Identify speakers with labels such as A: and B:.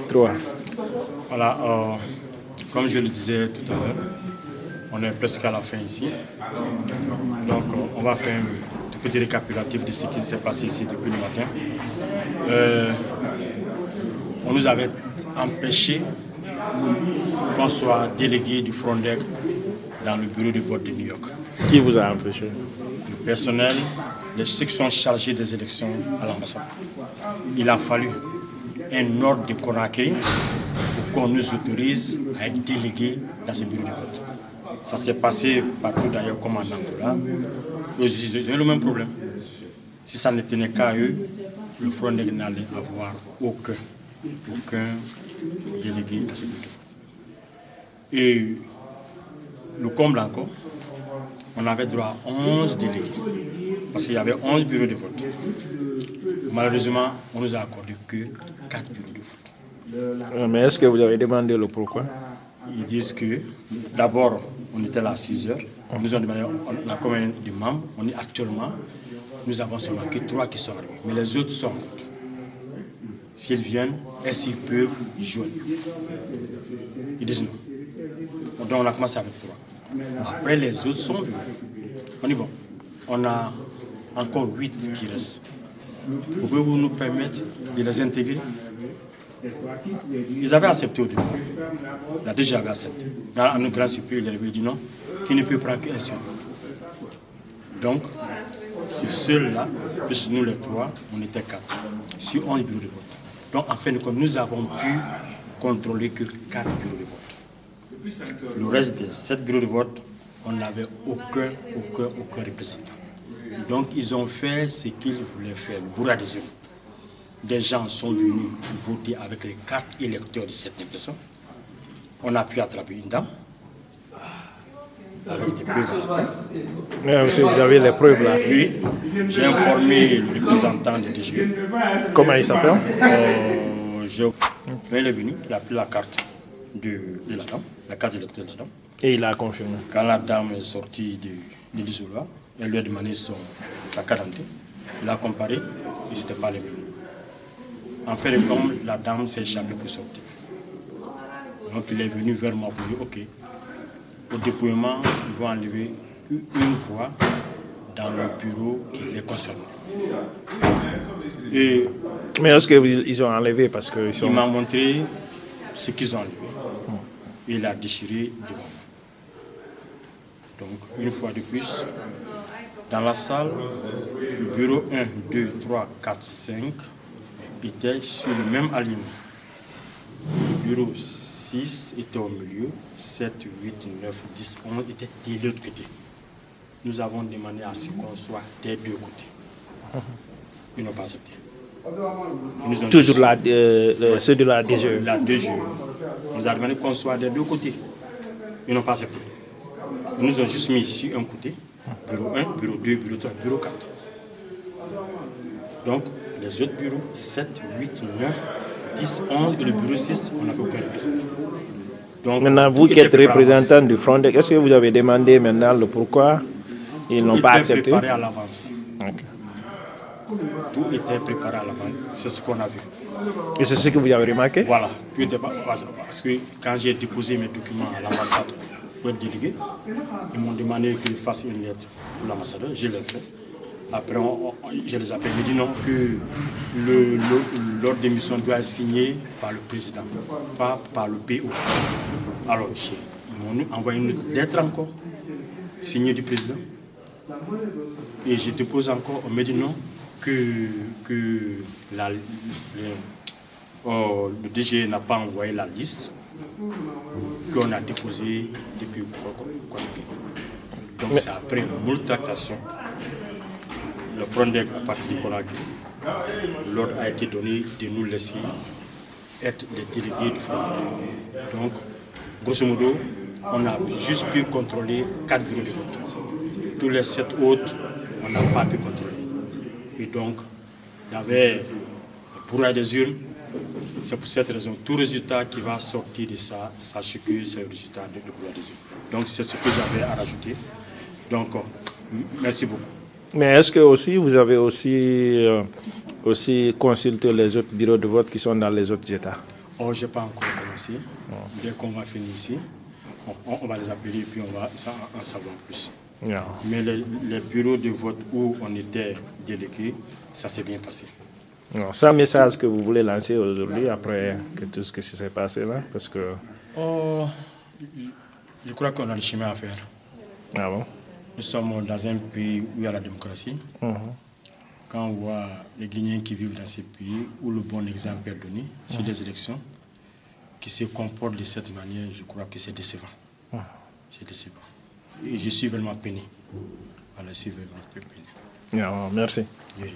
A: 3.
B: Voilà, comme je le disais tout à l'heure, on est presque à la fin ici. Donc, on va faire un tout petit récapitulatif de ce qui s'est passé ici depuis le matin. On nous avait empêché qu'on soit délégué du Frondec dans le bureau de vote de New York.
A: Qui vous a empêché?
B: Le personnel, ceux qui sont chargés des élections à l'ambassade. Il a fallu un ordre de Conakry pour qu'on nous autorise à être délégués dans ce bureau de vote. Ça s'est passé partout d'ailleurs comme en Angola. Ils ont eu le même problème. Si ça ne tenait qu'à eux, le Front n'allait avoir aucun délégué dans ce bureau de vote. Et le comble encore, on avait droit à 11 délégués. Parce qu'il y avait 11 bureaux de vote. Malheureusement, on nous a accordé que 4 bureaux de vote.
A: Mais est-ce que vous avez demandé le pourquoi?
B: Ils disent que d'abord, on était là à 6 heures. Nous avons demandé, on a combien de membres? On est actuellement, nous avons seulement que 3 qui sont arrivés. Mais les autres sont. S'ils viennent, est-ce qu'ils peuvent jouer? Ils disent non. Donc on a commencé avec 3. Après, les autres sont venus. On dit bon, on a encore 8 qui restent. Pouvez-vous nous permettre de les intégrer? Ils avaient accepté au début. La DG avait accepté. Dans le grand supérieur, il avait dit non, qui ne peut prendre qu'un seul. Donc, c'est ceux-là, plus nous les 3, on était 4, sur 11 bureaux de vote. Donc, en fin de compte, nous avons pu contrôler que 4 bureaux de vote. Le reste des 7 bureaux de vote, on n'avait aucun représentant. Donc, ils ont fait ce qu'ils voulaient faire, le bourra des yeux. Des gens sont venus voter avec les cartes électeurs de certaines personnes. On a pu attraper une dame avec des preuves à la main.
A: Vous avez les preuves là?
B: Oui, j'ai informé le représentant de DG.
A: Comment il s'appelle?
B: Il est venu, il a pris la carte de la dame, la carte électorale de la dame.
A: Et il a confirmé.
B: Quand la dame est sortie de l'isoloir, elle lui a demandé sa carte d'identité. Il a comparé, et ce n'était pas les mêmes. En fait, comme la dame s'est échappée pour sortir. Donc il est venu vers moi pour dire ok, au dépouillement, ils vont enlever une voix dans le bureau qui était concerné.
A: Mais est-ce qu'ils ont enlevé parce que
B: il m'a montré ce qu'ils ont enlevé. Et il a déchiré devant moi. Donc, une fois de plus, dans la salle, le bureau 1, 2, 3, 4, 5 était sur le même alignement. Le bureau 6 était au milieu, 7, 8, 9, 10, 11 étaient de l'autre côté. Nous avons demandé à ce qu'on soit des deux côtés. Ils n'ont pas accepté.
A: Toujours ceux de la DGE.
B: La DGE. Nous avons demandé qu'on soit des deux côtés. Ils n'ont pas accepté. Ils nous ont juste mis sur un côté, bureau 1, bureau 2, bureau 3, bureau 4. Donc, les autres bureaux, 7, 8, 9, 10, 11 et le bureau 6, on n'avait aucun représentant. Donc,
A: maintenant, vous qui êtes représentant du Front, est-ce que vous avez demandé maintenant le pourquoi ils n'ont pas accepté?
B: Tout était préparé à l'avance.
A: Okay.
B: Tout était préparé à l'avance. C'est ce qu'on a vu.
A: Et c'est ce que vous avez remarqué?
B: Voilà. Parce que quand j'ai déposé mes documents à l'ambassade pour être délégué, ils m'ont demandé que je fasse une lettre pour l'ambassadeur. Je l'ai fait. Après, je les appelle. Ils m'ont dit non, que l'ordre d'émission doit être signé par le président, pas par le PO. Alors, ils m'ont envoyé une lettre encore, signée du président. Et je dépose encore. On me dit non, que le DG n'a pas envoyé la liste qu'on a déposée depuis Conakry. Donc, c'est après moult tractations. Le Frondec à partir de Conakry, l'ordre a été donné de nous laisser être les délégués du Frondec. Donc, grosso modo, on a juste pu contrôler 4 bureaux de vote. Tous les 7 autres, on n'a pas pu contrôler. Et donc, il y avait le bourrage des urnes. C'est pour cette raison, tout résultat qui va sortir de ça, sachez que c'est le résultat de bourrage des urnes. Donc, c'est ce que j'avais à rajouter. Donc, merci beaucoup.
A: Mais est-ce que aussi vous avez aussi consulté les autres bureaux de vote qui sont dans les autres États?
B: Oh, je n'ai pas encore commencé. Dès qu'on va finir ici, on va les appeler et puis on va en savoir plus.
A: Yeah.
B: Mais les bureaux de vote où on était délégués, ça s'est bien passé.
A: Non, c'est un message que vous voulez lancer aujourd'hui après que tout ce qui s'est passé là, parce que...
B: Oh, je crois qu'on a le chemin à faire.
A: Ah bon?
B: Nous sommes dans un pays où il y a la démocratie. Quand on voit les Guinéens qui vivent dans ces pays où le bon exemple est donné sur les élections, qui se comportent de cette manière, je crois que c'est décevant. C'est décevant. Et je suis vraiment peiné. Voilà, je suis vraiment peiné.
A: Yeah, merci.
B: De rien.